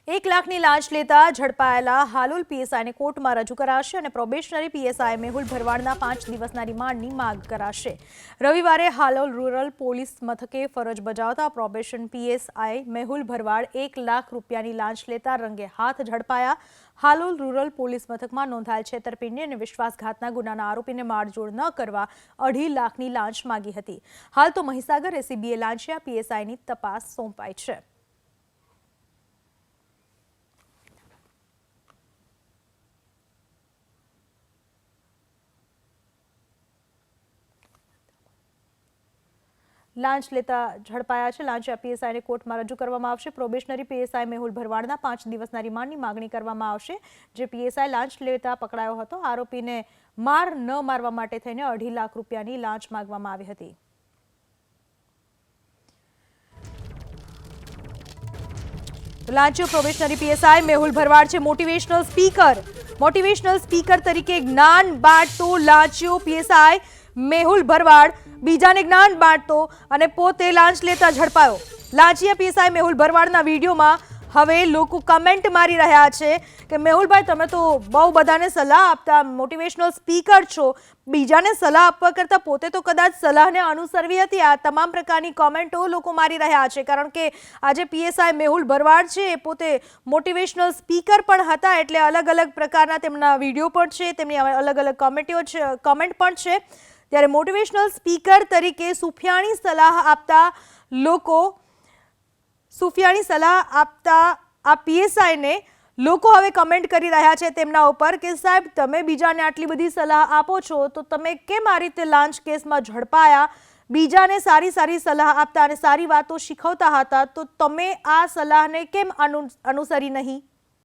1 લાખની લાંચ લેતા ઝડપાયેલા હાલોલ પીએસઆઈને કોર્ટમાં રજૂ કરાશે અને પ્રોબેશનરી પીએસઆઈ મેહુલ ભરવાડના 5 દિવસના રિમાન્ડની માંગ કરાશે। રવિવારે હાલોલ રૂરલ પોલીસ મથકે ફરજ બજાવતા પ્રોબેશન પીએસઆઈ મેહુલ ભરવાડ 1 લાખ રૂપિયાની લાંચ લેતા રંગે હાથ ઝડપાયા। હાલોલ રૂરલ પોલીસ મથકમાં નોંધાયેલ છેતરપિંડી અને વિશ્વાસઘાતના ગુનાના આરોપીને મારઝોડ ન કરવા 2.5 લાખની લાંચ માંગી હતી। હાલ તો મહીસાગર એસીબીએ લાંચિયા પીએસઆઈની તપાસ સોંપાઈ છે। लांच लेता झड़पाया है। लांचिया पीएसआई ने कोर्ट में रजू करवामां आवशे। प्रोबेशनरी पीएसआई मेहुल भरवाडना 5 दिवसना रिमांडनी मांगणी करवामां आवशे। जे पीएसआई लांच लेता पकड़ायो हतो आरोपीने मार न मारवा माटे थईने 2.5 लाख रूपियानी लांच मांगवामां आवी हती। लांचियो प्रोबेशनरी पीएसआई मेहुल भरवाड छे मोटिवेशनल स्पीकर तरीके ज्ञान बांटतो लांचियो पीएसआई मेहुल भरवाड बीजाने ज्ञान बांटतो अने पोते लांच लेता झड़पायो। लांचिया पीएसआई मेहुल भरवाडना विडियोमां हवे लोको कमेंट मारी रह्या छे के मेहुल भाई तमे तो बहु बधाने सलाह आपता मोटिवेशनल स्पीकर छो, बीजाने सलाह आपवा करता पोते तो कदाच सलाहने अनुसरवी हती। आ तमाम प्रकारनी कमेंटो लोको मारी रह्या छे कारण के आजे पीएसआई मेहुल भरवाड छे ए पोते मोटिवेशनल स्पीकर पण हता एटले अलग अलग प्रकारना तेमना विडियो पण छे, तेमनी अलग अलग कमेंट पण छे। त्यारे मोटिवेशनल स्पीकर तरीके सूफियाणी सलाह आपता लोको सूफियाणी सलाह आपता आ पीएसआई ने लोको हवे कमेंट करी रह्या छे तेमना उपर के साहेब तमे बीजाने आटली बधी सलाह आपो छो तो तमे केम आ रीते लांच केसमां झड़पाया, बीजाने सारी सारी सलाह आपता अने सारी वातो शीखवता हता तो तमे आ सलाहने केम अनुसरी नहीं।